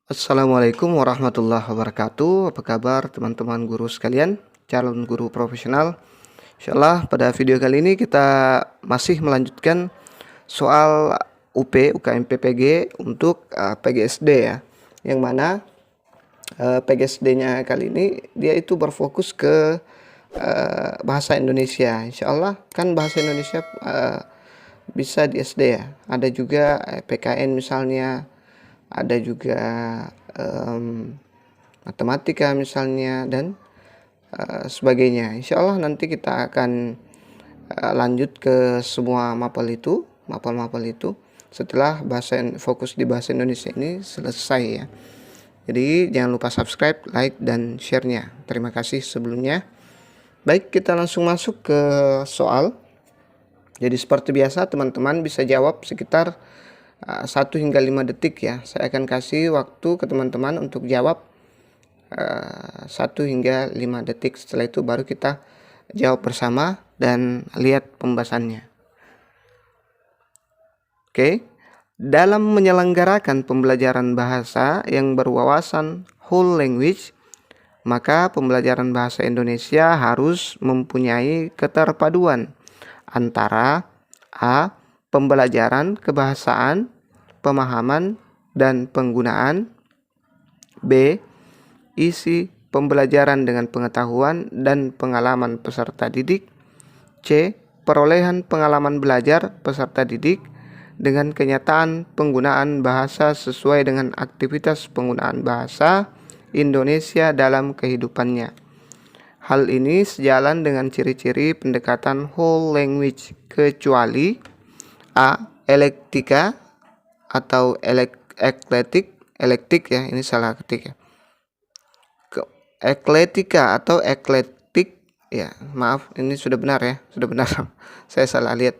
Assalamualaikum warahmatullahi wabarakatuh. Apa kabar teman-teman guru sekalian, calon guru profesional? Insyaallah pada video kali ini kita masih melanjutkan soal UKM PPG untuk PGSD ya. Yang mana PGSD-nya kali ini dia itu berfokus ke bahasa Indonesia. Insyaallah kan bahasa Indonesia bisa di SD ya. Ada juga PKN misalnya, ada juga matematika misalnya, dan sebagainya. Insya Allah nanti kita akan lanjut ke semua mapel-mapel itu setelah fokus di bahasa Indonesia ini selesai ya. Jadi jangan lupa subscribe, like, dan share-nya. Terima kasih sebelumnya. Baik, kita langsung masuk ke soal. Jadi seperti biasa teman-teman bisa jawab sekitar 1 hingga 5 detik ya. Saya akan kasih waktu ke teman-teman untuk jawab 1 hingga 5 detik. Setelah itu baru kita jawab bersama dan lihat pembahasannya. Oke. Dalam menyelenggarakan pembelajaran bahasa yang berwawasan whole language, maka pembelajaran bahasa Indonesia harus mempunyai keterpaduan antara A. Pembelajaran kebahasaan, pemahaman, dan penggunaan. B. Isi pembelajaran dengan pengetahuan dan pengalaman peserta didik. C. Perolehan pengalaman belajar peserta didik dengan kenyataan penggunaan bahasa sesuai dengan aktivitas penggunaan bahasa Indonesia dalam kehidupannya. Hal ini sejalan dengan ciri-ciri pendekatan whole language kecuali A. Elektika atau eklektik ya, ini salah ketik ya. Ekletika atau eklektik ya, maaf ini sudah benar ya, sudah benar. Saya salah lihat.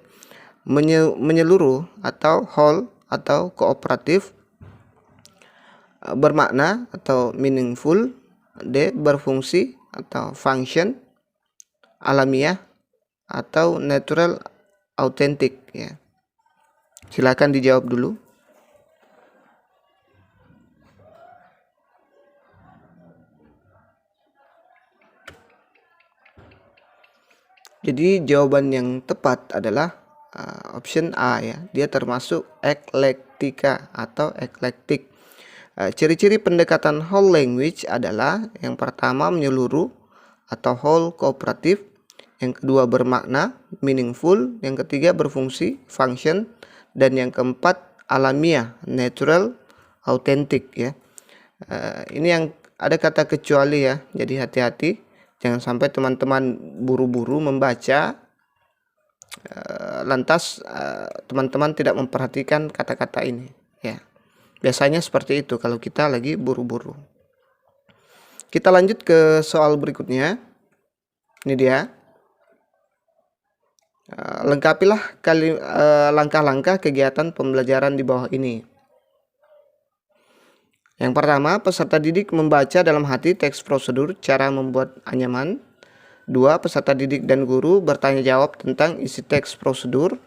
Menyeluruh atau whole atau kooperatif. Bermakna atau meaningful. D. Berfungsi atau function. Alamiah atau natural authentic ya. Silakan dijawab dulu. Jadi jawaban yang tepat adalah option A ya. Dia termasuk eklektika atau eklektik. Ciri-ciri pendekatan whole language adalah yang pertama menyeluruh atau whole kooperatif, yang kedua bermakna meaningful, yang ketiga berfungsi function, dan yang keempat alamiah natural authentic ya. Ini yang ada kata kecuali ya, jadi hati-hati jangan sampai teman-teman buru-buru membaca lantas teman-teman tidak memperhatikan kata-kata ini ya. Biasanya seperti itu kalau kita lagi buru-buru. Kita lanjut ke soal berikutnya. Ini dia. Lengkapilah langkah-langkah kegiatan pembelajaran di bawah ini. Yang pertama, peserta didik membaca dalam hati teks prosedur cara membuat anyaman. 2. Peserta didik dan guru bertanya jawab tentang isi teks prosedur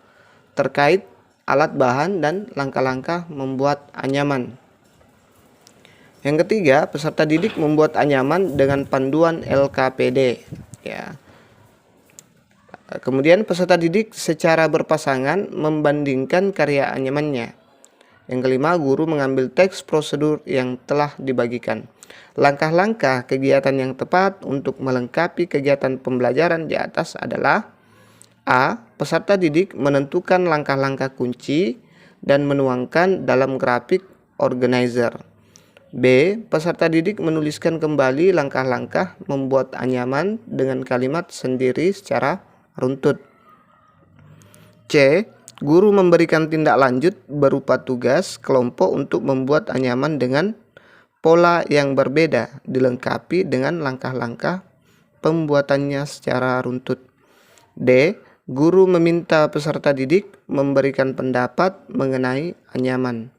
terkait alat bahan dan langkah-langkah membuat anyaman. Yang ketiga, peserta didik membuat anyaman dengan panduan LKPD ya. Kemudian peserta didik secara berpasangan membandingkan karya anyamannya. Yang kelima, guru mengambil teks prosedur yang telah dibagikan. Langkah-langkah kegiatan yang tepat untuk melengkapi kegiatan pembelajaran di atas adalah A. Peserta didik menentukan langkah-langkah kunci dan menuangkan dalam grafik organizer. B. Peserta didik menuliskan kembali langkah-langkah membuat anyaman dengan kalimat sendiri secara runtut. C. Guru memberikan tindak lanjut berupa tugas kelompok untuk membuat anyaman dengan pola yang berbeda, dilengkapi dengan langkah-langkah pembuatannya secara runtut. D. Guru meminta peserta didik memberikan pendapat mengenai anyaman.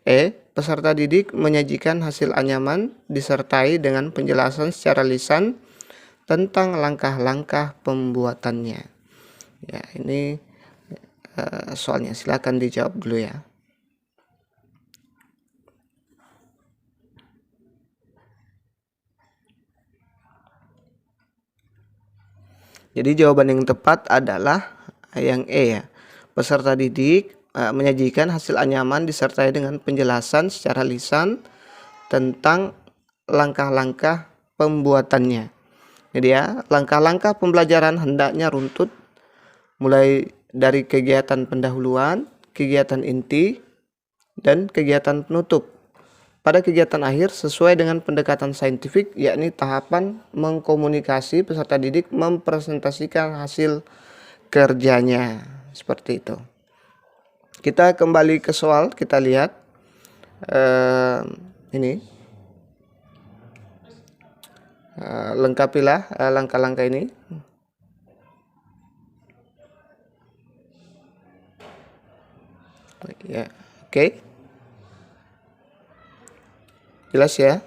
E. Peserta didik menyajikan hasil anyaman disertai dengan penjelasan secara lisan tentang langkah-langkah pembuatannya. Ya, ini soalnya silakan dijawab dulu ya. Jadi jawaban yang tepat adalah yang E ya. Peserta didik menyajikan hasil anyaman disertai dengan penjelasan secara lisan tentang langkah-langkah pembuatannya. Jadi ya, langkah-langkah pembelajaran hendaknya runtut mulai dari kegiatan pendahuluan, kegiatan inti, dan kegiatan penutup. Pada kegiatan akhir sesuai dengan pendekatan saintifik, yakni tahapan mengkomunikasi, peserta didik mempresentasikan hasil kerjanya. Seperti itu. Kita kembali ke soal, kita lihat ini. Lengkapilah langkah-langkah ini. Ya, oke. Jelas ya?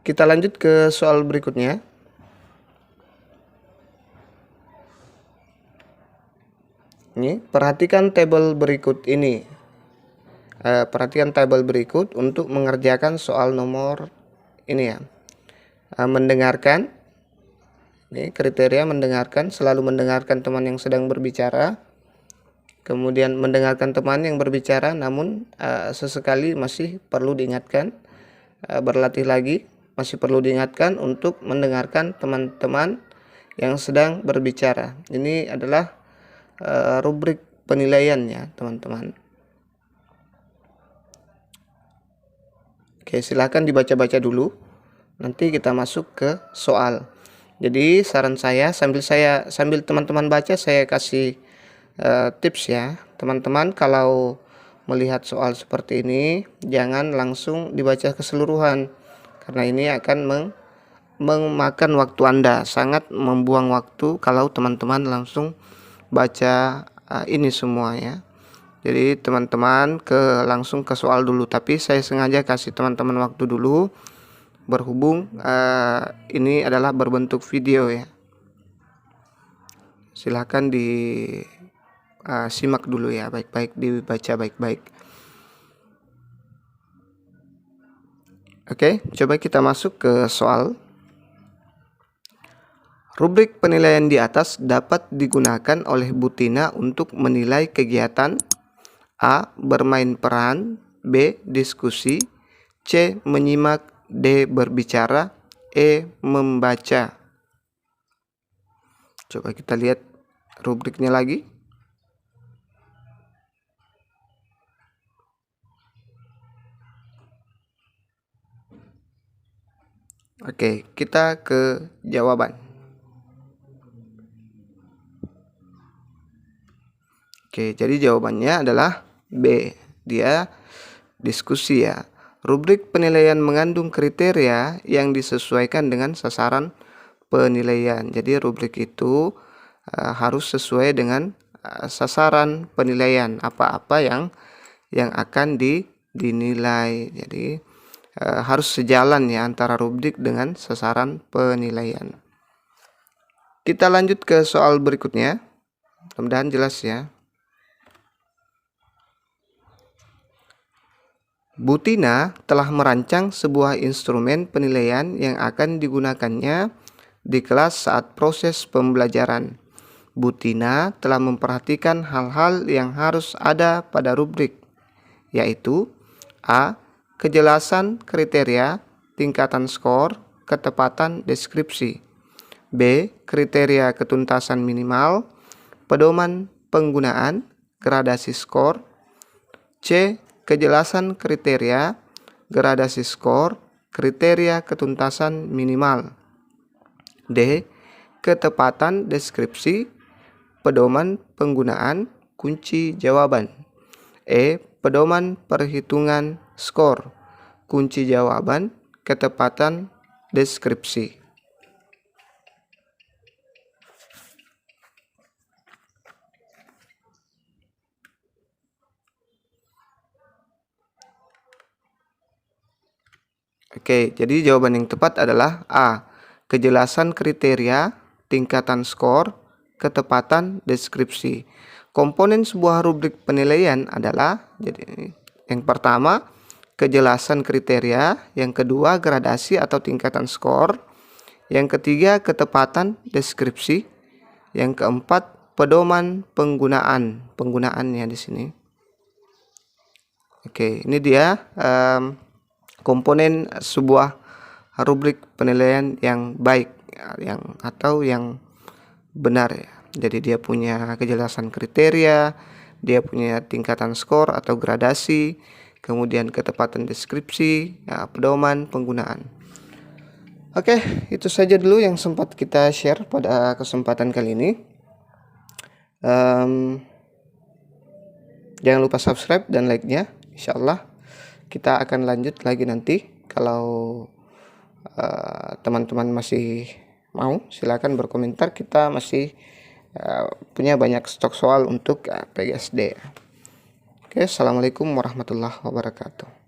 Kita lanjut ke soal berikutnya. Ini, perhatikan tabel berikut ini. Perhatikan tabel berikut untuk mengerjakan soal nomor ini ya. Mendengarkan. Ini kriteria mendengarkan, selalu mendengarkan teman yang sedang berbicara. Kemudian mendengarkan teman yang berbicara, namun sesekali masih perlu diingatkan, berlatih lagi, masih perlu diingatkan untuk mendengarkan teman-teman yang sedang berbicara. Ini adalah rubrik penilaian ya teman-teman. Oke, silahkan dibaca-baca dulu. Nanti kita masuk ke soal. Jadi saran saya sambil teman-teman baca, saya kasih tips ya teman-teman. Kalau melihat soal seperti ini, jangan langsung dibaca keseluruhan, karena ini akan memakan waktu Anda, sangat membuang waktu kalau teman-teman langsung baca ini semua ya. Jadi teman-teman langsung ke soal dulu, tapi saya sengaja kasih teman-teman waktu dulu, berhubung ini adalah berbentuk video ya. Silahkan simak dulu ya, baik-baik, dibaca baik-baik. Oke, coba kita masuk ke soal. Rubrik penilaian di atas dapat digunakan oleh Bu Tina untuk menilai kegiatan A. Bermain peran, B. Diskusi, C. Menyimak, D. Berbicara, E. Membaca. Coba kita lihat rubriknya lagi. Oke, kita ke jawaban. Oke, jadi jawabannya adalah B. Dia diskusi ya. Rubrik penilaian mengandung kriteria yang disesuaikan dengan sasaran penilaian. Jadi rubrik itu harus sesuai dengan sasaran penilaian, apa-apa yang akan dinilai. Jadi harus sejalan ya antara rubrik dengan sasaran penilaian. Kita lanjut ke soal berikutnya. Mudah-mudahan jelas ya. Bu Tina telah merancang sebuah instrumen penilaian yang akan digunakannya di kelas saat proses pembelajaran. Bu Tina telah memperhatikan hal-hal yang harus ada pada rubrik, yaitu A. Kejelasan kriteria, tingkatan skor, ketepatan deskripsi. B. Kriteria ketuntasan minimal, pedoman penggunaan, gradasi skor. C. Kejelasan kriteria, gradasi skor, kriteria ketuntasan minimal. D. Ketepatan deskripsi, pedoman penggunaan, kunci jawaban. E. Pedoman perhitungan skor, kunci jawaban, ketepatan deskripsi. Oke, jadi jawaban yang tepat adalah A. Kejelasan kriteria, tingkatan skor, ketepatan deskripsi. Komponen sebuah rubrik penilaian adalah, jadi yang pertama kejelasan kriteria, yang kedua gradasi atau tingkatan skor, Yang ketiga, ketepatan deskripsi. Yang keempat, pedoman penggunaannya di sini. Oke, ini dia komponen sebuah rubrik penilaian yang baik, atau yang benar ya. Jadi dia punya kejelasan kriteria, dia punya tingkatan skor atau gradasi, kemudian ketepatan deskripsi, pedoman penggunaan. Oke, itu saja dulu yang sempat kita share pada kesempatan kali ini. Jangan lupa subscribe dan like-nya. Insyaallah kita akan lanjut lagi nanti. Kalau teman-teman masih mau, silakan berkomentar. Kita masih punya banyak stok soal untuk PGSD. Oke, assalamualaikum warahmatullahi wabarakatuh.